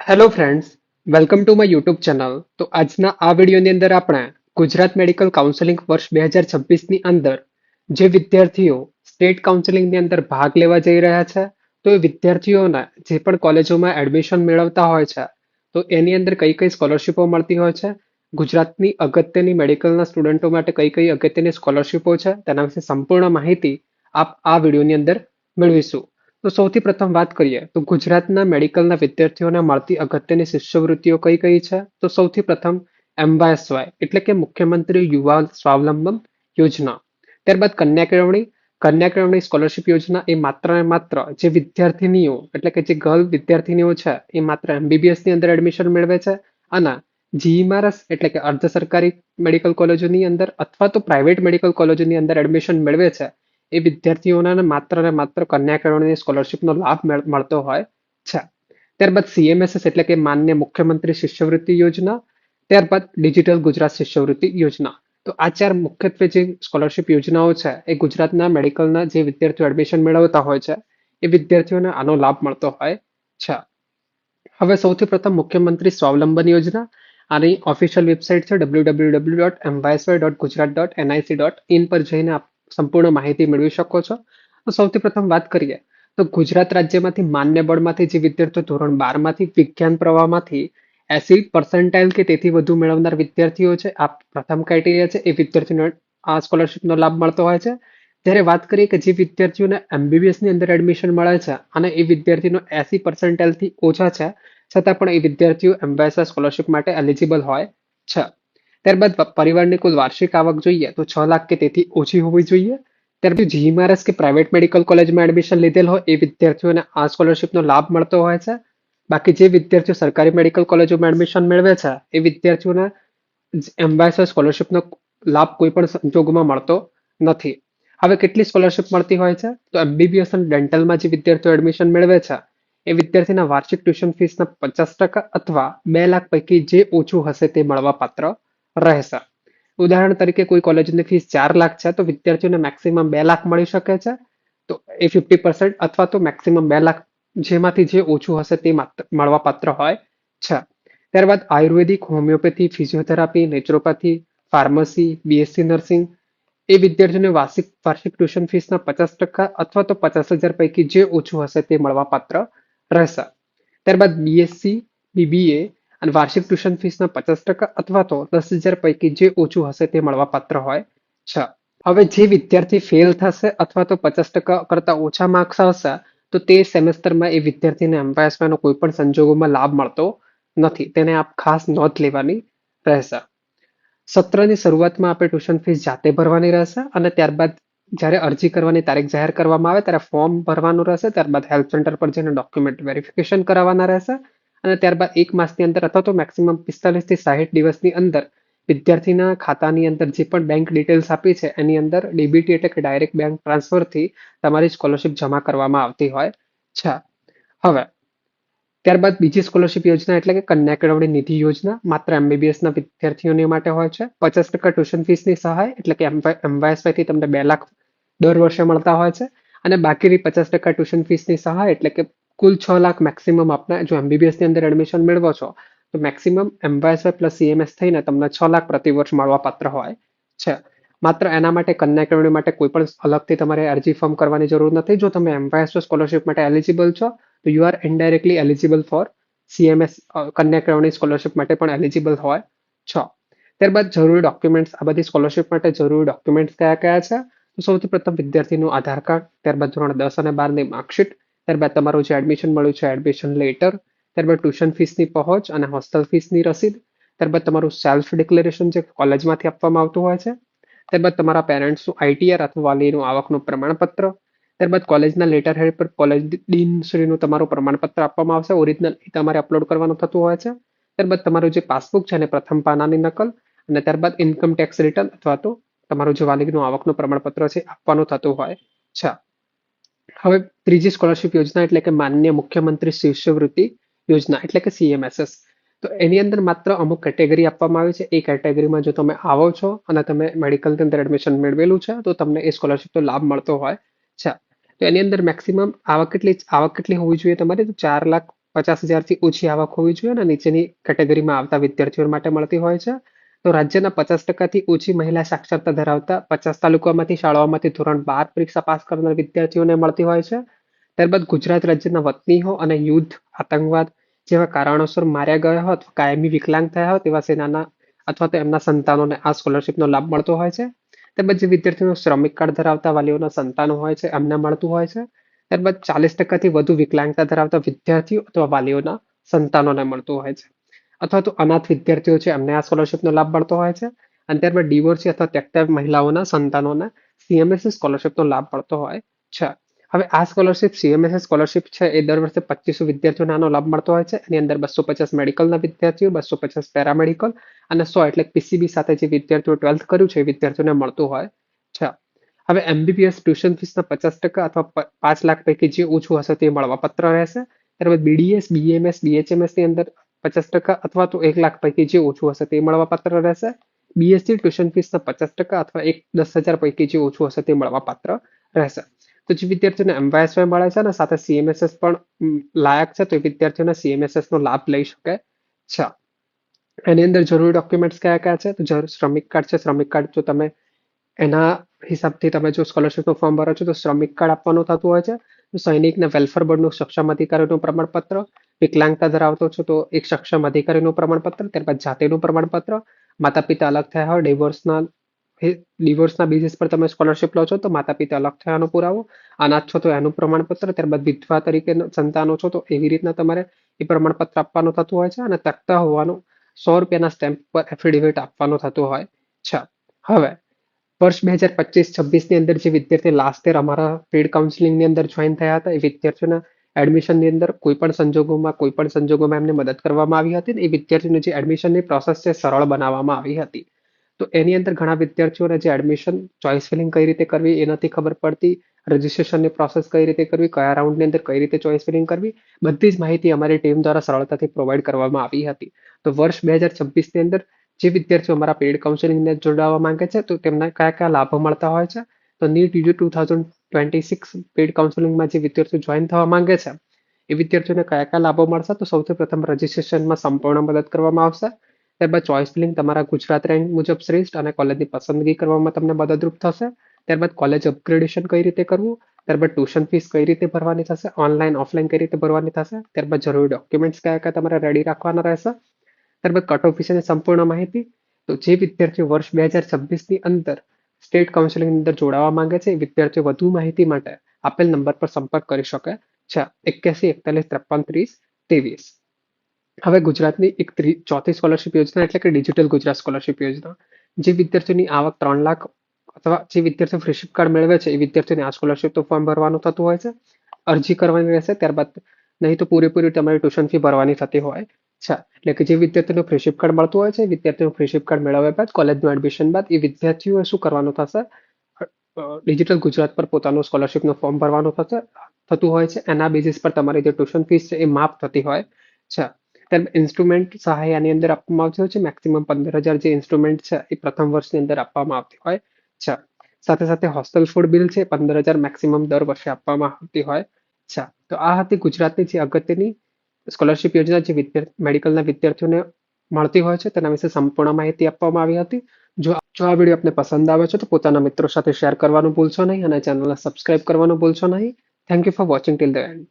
Hello friends, welcome to my YouTube channel. તો આજના આ વિડીયોની અંદર આપણે ગુજરાત મેડિકલ કાઉન્સેલિંગ વર્ષ 2026ની અંદર જે વિદ્યાર્થીઓ સ્ટેટ કાઉન્સેલિંગની અંદર ભાગ લેવા જઈ રહ્યા છે, તો એ વિદ્યાર્થીઓના જે પણ કોલેજોમાં એડમિશન મેળવતા હોય છે, તો એની અંદર કઈ કઈ સ્કોલરશિપો મળતી હોય છે, ગુજરાતની અગત્યની મેડિકલના સ્ટુડન્ટો માટે કઈ કઈ અગત્યની સ્કોલરશિપો છે, તેના વિશે સંપૂર્ણ માહિતી આપ આ વિડીયોની અંદર મેળવીશું. તો સૌથી પ્રથમ વાત કરીએ તો ગુજરાતના મેડિકલના વિદ્યાર્થીઓને મળતી અગત્યની શિષ્યવૃત્તિઓ કઈ કઈ છે. તો સૌથી પ્રથમ MYSY એટલે કે મુખ્યમંત્રી યુવા સ્વાવલંબન યોજના. ત્યારબાદ કન્યા કેળવણી સ્કોલરશિપ યોજના એ માત્ર ને માત્ર જે વિદ્યાર્થીનીઓ એટલે કે જે ગર્લ વિદ્યાર્થીનીઓ છે એ માત્ર MBBS ની અંદર એડમિશન મેળવે છે અને GMRS એટલે કે અર્ધ સરકારી મેડિકલ કોલેજોની અંદર અથવા તો પ્રાઇવેટ મેડિકલ કોલેજોની અંદર એડમિશન મેળવે છે એ વિદ્યાર્થીઓને માત્ર ને માત્ર કન્યા કેળવણી સ્કોલરશિપનો લાભ મળતો હોય છે. ત્યારબાદ CMSS એટલે કે માન્ય મુખ્યમંત્રી શિષ્યવૃત્તિ યોજના. ત્યારબાદ ડિજિટલ ગુજરાત શિષ્યવૃત્તિ યોજના. તો આ ચાર મુખ્યત્વે જે સ્કોલરશિપ યોજનાઓ છે એ ગુજરાતના મેડિકલના જે વિદ્યાર્થીઓ એડમિશન મેળવતા હોય છે એ વિદ્યાર્થીઓને આનો લાભ મળતો હોય છે. હવે સૌથી પ્રથમ મુખ્યમંત્રી સ્વાવલંબન યોજના. આની ઓફિશિયલ વેબસાઇટ છે www.mysy.gujarat.nic.in પર જઈને આપ સંપૂર્ણ માહિતી મેળવી શકો છો. તો સૌથી પ્રથમ વાત કરીએ તો ગુજરાત રાજ્યમાંથી માન્ય બળમાંથી જે વિદ્યાર્થીઓ ધોરણ 12 માંથી વિજ્ઞાન પ્રવાહમાંથી 80% કે તેથી વધુ મેળવનાર વિદ્યાર્થીઓ છે, આ પ્રથમ ક્રાઇટેરિયા છે, એ વિદ્યાર્થીઓને આ સ્કોલરશિપનો લાભ મળતો હોય છે. જ્યારે વાત કરીએ કે જે વિદ્યાર્થીઓને MBBS ની અંદર એડમિશન મળે છે અને એ વિદ્યાર્થીનો 80% થી ઓછા છે, છતાં પણ એ વિદ્યાર્થીઓ MYSY સ્કોલરશિપ માટે એલિજિબલ હોય છે. ત્યારબાદ પરિવારની કુલ વાર્ષિક આવક જોઈએ તો 6 લાખ કે તેથી ઓછી હોવી જોઈએ. ત્યારબાદ GMRS કે પ્રાઇવેટ મેડિકલ કોલેજમાં એડમિશન લીધેલ હોય એ વિદ્યાર્થીઓને આ સ્કોલરશિપનો લાભ મળતો હોય છે. બાકી જે વિદ્યાર્થીઓ સરકારી મેડિકલ કોલેજોમાં એડમિશન મેળવે છે એ વિદ્યાર્થીઓને MYSY સ્કોલરશિપનો લાભ કોઈ પણ સંજોગોમાં મળતો નથી. હવે કેટલી સ્કોલરશિપ મળતી હોય છે તો MBBS અને ડેન્ટલમાં જે વિદ્યાર્થીઓ એડમિશન મેળવે છે એ વિદ્યાર્થીના વાર્ષિક ટ્યુશન ફીસના 50% અથવા 2 લાખ પૈકી જે ઓછું હશે તે મળવા પાત્ર રહેશે. ઉદાહરણ તરીકે કોઈ કોલેજની ફીસ 4 લાખ છે તો વિદ્યાર્થીઓને મેક્સિમમ 2 લાખ મળી શકે છે. તો એ 50% અથવા તો મેક્સિમમ 2 લાખ જેમાંથી જે ઓછું હશે તે મળવા પાત્ર હોય છે. ત્યારબાદ Ayurvedic, homeopathy, physiotherapy, naturopathy, pharmacy, BSc nursing એ વિદ્યાર્થીઓને વાર્ષિક ટ્યુશન ફીસના 50% અથવા તો 50,000 પૈકી જે ઓછું હશે તે મળવા પાત્ર રહેશે. ત્યારબાદ BSc, BBA અને વાર્ષિક ટ્યુશન ફીસના 50% અથવા તો 10,000 પૈકી જે ઓછું હશે તે મળવા પાત્ર હોય છે. હવે જે વિદ્યાર્થી ફેલ થશે અથવા તો 50% કરતા ઓછા માર્ક્સ આવશે તો તે સેમેસ્ટરમાં એ વિદ્યાર્થીને MYSY નો કોઈ પણ સંજોગોમાં લાભ મળતો નથી. તેને આપ ખાસ નોંધ લેવાની રહેશે. સત્રની શરૂઆતમાં આપણે ટ્યુશન ફીસ જાતે ભરવાની રહેશે અને ત્યારબાદ જ્યારે અરજી કરવાની તારીખ જાહેર કરવામાં આવે ત્યારે ફોર્મ ભરવાનું રહેશે. ત્યારબાદ હેલ્પ સેન્ટર પર જઈને ડોક્યુમેન્ટ વેરિફિકેશન કરાવવાના રહેશે અને ત્યારબાદ 1 માસની અંદર અથવા તો મેક્સિમમ 45 થી 60 દિવસની અંદર વિદ્યાર્થીના ખાતાની અંદર જે પણ બેંક ડિટેલ્સ આપી છે એની અંદર DBT એટલે કે ડાયરેક્ટ બેંક ટ્રાન્સફરથી તમારી સ્કોલરશિપ જમા કરવામાં આવતી હોય છે. હવે ત્યારબાદ બીજી સ્કોલરશિપ યોજના એટલે કે કન્યા કેળવણી નિધિ યોજના માત્ર MBBS ના વિદ્યાર્થીઓને માટે હોય છે. 50% ટ્યુશન ફીસની સહાય એટલે કે MYSY થી તમને 2 લાખ દર વર્ષે મળતા હોય છે અને બાકીની 50% ટ્યુશન ફીસની સહાય એટલે કે કુલ 6 લાખ મેક્સિમમ આપને જો MBBS ની અંદર એડમિશન મેળવો છો તો મેક્સિમમ MYSY પ્લસ CMS થઈને તમને 6 લાખ પ્રતિ વર્ષ મળવા પાત્ર હોય છે. માત્ર એના માટે કન્યા કેળવણી માટે કોઈ પણ અલગથી તમારે અરજી ફોર્મ કરવાની જરૂર નથી. જો તમે MYSY સ્કોલરશિપ માટે એલિજિબલ છો તો you are indirectly eligible four CMS કન્યા કેળવણી સ્કોલરશિપ માટે પણ એલિજિબલ હોય છો. ત્યારબાદ જરૂરી ડોક્યુમેન્ટ્સ, આ બધી સ્કોલરશિપ માટે જરૂરી ડોક્યુમેન્ટ્સ કયા કયા છે તો સૌથી પ્રથમ વિદ્યાર્થીનું આધાર કાર્ડ, ત્યારબાદ ધોરણ 10 અને 12ની માર્કશીટ, ત્યારબાદ તમારું જે એડમિશન મળ્યું છે એડમિશન લેટર, ત્યારબાદ ટ્યુશન ફીસની પહોંચ અને હોસ્ટેલ ફીસની રસીદ, ત્યારબાદ તમારું સેલ્ફ ડિક્લેરેશન જે કોલેજમાંથી આપવામાં આવતું હોય છે, ત્યારબાદ તમારા પેરેન્ટ્સનું ITR અથવા વાલીનું આવકનું પ્રમાણપત્ર, ત્યારબાદ કોલેજના લેટર હેડ પર કોલેજ ડીન શ્રીનું તમારું પ્રમાણપત્ર આપવામાં આવશે, ઓરિજિનલ એ તમારે અપલોડ કરવાનું થતું હોય છે. ત્યારબાદ તમારું જે પાસબુક છે અને પ્રથમ પાનાની નકલ અને ત્યારબાદ ઇન્કમ ટેક્સ રિટર્ન અથવા તો તમારું જે વાલીનું આવકનું પ્રમાણપત્ર છે આપવાનું થતું હોય છે. હવે ત્રીજી સ્કોલરશિપ યોજના એટલે કે માન્ય મુખ્યમંત્રી શિષ્યવૃત્તિ યોજના એટલે કે CMSS. તો એની અંદર માત્ર અમુક કેટેગરી આપવામાં આવી છે. એ કેટેગરીમાં જો તમે આવો છો અને તમે મેડિકલની અંદર એડમિશન મેળવેલું છે તો તમને એ સ્કોલરશિપનો લાભ મળતો હોય છે. તો એની અંદર મેક્સિમમ આવક કેટલી હોવી જોઈએ તમારી તો 4 50,000થી ઓછી આવક હોવી જોઈએ અને નીચેની કેટેગરીમાં આવતા વિદ્યાર્થીઓ માટે મળતી હોય છે. તો રાજ્યના 50% ઓછી મહિલા સાક્ષરતા ધરાવતા 50 તાલુકામાંથી શાળાઓમાંથી ધોરણ 12 પરીક્ષા પાસ કરનાર વિદ્યાર્થીઓને મળતી હોય છે. ત્યારબાદ ગુજરાત રાજ્યના વતનીઓ અને યુદ્ધ, આતંકવાદ જેવા કારણોસર માર્યા ગયા હોય અથવા કાયમી વિકલાંગ થયા હોય તેવા સેનાના અથવા તો એમના સંતાનોને આ સ્કોલરશીપનો લાભ મળતો હોય છે. ત્યારબાદ જે વિદ્યાર્થીઓનું શ્રમિક કાર્ડ ધરાવતા વાલીઓના સંતાનો હોય છે એમને મળતું હોય છે. ત્યારબાદ 40%થી વધુ વિકલાંગતા ધરાવતા વિદ્યાર્થીઓ અથવા વાલીઓના સંતાનોને મળતું હોય છે. અથવા તો અનાથ વિદ્યાર્થીઓ છે એમને આ સ્કોલરશીપનો લાભ મળતો હોય છે. અને ત્યારબાદ ડિવોર્સી અથવા ત્યક્તા મહિલાઓના સંતાનોને સીએમએસએસ સ્કોલરશીપનો લાભ મળતો હોય છે. હવે આ સ્કોલરશીપ સીએમએસએસ સ્કોલરશીપ છે એ દર વર્ષે 2500 વિદ્યાર્થીઓને આનો લાભ મળતો હોય છે. એની અંદર 250 મેડિકલના વિદ્યાર્થીઓ, 250 પેરામેડિકલ અને 100 એટલે પીસીબી સાથે જે વિદ્યાર્થીઓ 12th કર્યું છે એ વિદ્યાર્થીઓને મળતું હોય છે. હવે એમબીબીએસ ટ્યુશન ફીસના 50% અથવા 5 લાખ પૈકી જે ઓછું હશે તે મળવાપાત્ર રહેશે. ત્યારબાદ બીડીએસ, બીએમએસ, બીએચએમએસ ની અંદર 50% અથવા તો 1 લાખ પૈકી જે ઓછું હશે તે મળવાપાત્ર રહેશે. બીએસસી ટ્યુશન ફીસના 50% અથવા 10,000 પૈકી જે ઓછું હશે તે મળવાપાત્ર રહેશે. તો જે વિદ્યાર્થીઓને એમવાયએસવાય મળે છે અને સાથે સીએમએસએસ પણ લાયક છે તો એ વિદ્યાર્થીઓને સીએમએસએસ નો લાભ લઈ શકે છે. એની અંદર જરૂરી ડોક્યુમેન્ટ્સ કયા કયા છે? તો શ્રમિક કાર્ડ છે. શ્રમિક કાર્ડ જો તમે એના હિસાબથી તમે જો સ્કોલરશીપનું ફોર્મ ભરો છો તો શ્રમિક કાર્ડ આપવાનું થતું હોય છે. તો સૈનિકને વેલફેર બોર્ડનું સક્ષમ અધિકારીનું પ્રમાણપત્ર, વિકલાંગતા ધરાવતો છો તો એક સક્ષમ અધિકારીનું પ્રમાણપત્ર, ત્યારબાદ જાતિનું પ્રમાણપત્ર, માતા પિતા અલગ થયા હોય, ડિવોર્સના બેઝિસ પર તમે સ્કોલરશીપ લો છો તો માતા પિતા અલગ થયાનો પુરાવો, અનાથ છો તો એનું પ્રમાણપત્ર, ત્યારબાદ વિધવા તરીકે સંતાનો છો તો એવી રીતના તમારે એ પ્રમાણપત્ર આપવાનું થતું હોય છે અને તકતા હોવાનું 100 રૂપિયાના સ્ટેમ્પ પર એફિડેવિટ આપવાનું થતું હોય છે. હવે વર્ષ 2025-26 ની અંદર જે વિદ્યાર્થી લાસ્ટ યર અમારા પેડ કાઉન્સિલિંગની અંદર જોઈન થયા હતા એ વિદ્યાર્થીઓના એડમિશનની અંદર કોઈ પણ સંજોગોમાં એમને મદદ કરવામાં આવી હતી. એ વિદ્યાર્થીઓની જે એડમિશનની પ્રોસેસ છે સરળ બનાવવામાં આવી હતી. તો એની અંદર ઘણા વિદ્યાર્થીઓને જે એડમિશન ચોઇસ ફિલિંગ કઈ રીતે કરવી એ નથી ખબર પડતી, રજિસ્ટ્રેશનની પ્રોસેસ કઈ રીતે કરવી, કયા રાઉન્ડની અંદર કઈ રીતે ચોઇસ ફિલિંગ કરવી, બધી જ માહિતી અમારી ટીમ દ્વારા સરળતાથી પ્રોવાઈડ કરવામાં આવી હતી. તો વર્ષ 2026ની અંદર જે વિદ્યાર્થીઓ અમારા પેઇડ કાઉન્સેલિંગને જોડાવા માંગે છે તો તેમને કયા કયા લાભો મળતા હોય છે? તો નીટ યુજી 2026 પેઇડ કાઉન્સેલિંગમાં જે વિદ્યાર્થીઓ જોઈન થવા માંગે છે એ વિદ્યાર્થીઓને કયા કયા લાભો મળશે? તો સૌથી પ્રથમ રજિસ્ટ્રેશનમાં સંપૂર્ણ મદદ કરવામાં આવશે. ત્યારબાદ ચોઇસ ફિલિંગ તમારા ગુજરાત રેન્ક મુજબ શ્રેષ્ઠ અને કોલેજની પસંદગી કરવામાં તમને મદદરૂપ થશે. ત્યારબાદ કોલેજ અપગ્રેડેશન કઈ રીતે કરવું, ત્યારબાદ ટ્યુશન ફીસ કઈ રીતે ભરવાની થશે, ઓનલાઈન ઓફલાઈન કઈ રીતે ભરવાની થશે, ત્યારબાદ જરૂરી ડોક્યુમેન્ટ્સ કયા કયા તમારે રેડી રાખવાના રહેશે, ત્યારબાદ કટ ઓફ વિશેની સંપૂર્ણ માહિતી. તો જે વિદ્યાર્થીઓ વર્ષ 2026ની અંદર સ્ટેટ કાઉન્સિલિંગની અંદર જોડાવા માંગે છે એ વિદ્યાર્થીઓ વધુ માહિતી માટે આપેલ નંબર પર સંપર્ક કરી શકે છે 81 41 43 23. હવે ગુજરાતની એક ચોથી સ્કોલરશીપ યોજના એટલે કે ડિજિટલ ગુજરાત સ્કોલરશીપ યોજના. જે વિદ્યાર્થીઓની આવક 3 લાખ અથવા જે વિદ્યાર્થીઓ ફ્રીશીપ કાર્ડ મેળવે છે એ વિદ્યાર્થીઓને આ સ્કોલરશીપનું ફોર્મ ભરવાનું થતું હોય છે. અરજી કરવાની રહેશે, ત્યારબાદ નહીં તો પૂરેપૂરી તમારી ટ્યુશન ફી ભરવાની થતી હોય છે. એટલે કે જે વિદ્યાર્થીઓને ફ્રીશીપ કાર્ડ મળતું હોય છે એ વિદ્યાર્થીઓ ફ્રીશીપ કાર્ડ મેળવ્યા બાદ કોલેજનું એડમિશન બાદ એ વિદ્યાર્થીઓએ શું કરવાનું થશે? ડિજિટલ ગુજરાત પર પોતાનું સ્કોલરશીપનું ફોર્મ ભરવાનું થતું હોય છે. એના બેઝિસ પર તમારી જે ટ્યુશન ફીસ છે એ માફ થતી હોય છે. ત્યારબાદ ઇન્સ્ટ્રુમેન્ટ સહાય આની અંદર આપવામાં આવતી હોય છે. મેક્સિમમ 15,000 જે ઇન્સ્ટ્રુમેન્ટ છે એ પ્રથમ વર્ષની અંદર આપવામાં આવતી હોય છે. સાથે સાથે હોસ્ટેલ ફૂડ બિલ છે 15,000 મેક્સિમમ દર વર્ષે આપવામાં આવતી હોય છે. તો આ હતી ગુજરાતની જે અગત્યની સ્કોલરશીપ યોજના જે મેડિકલના વિદ્યાર્થીઓને મળતી હોય છે તેના વિશે સંપૂર્ણ માહિતી આપવામાં આવી હતી. જો આ વિડીયો આપને પસંદ આવે છે તો પોતાના મિત્રો સાથે શેર કરવાનું ભૂલશો નહીં અને ચેનલને સબસ્ક્રાઇબ કરવાનું ભૂલશો નહીં. Thank you for watching till the and.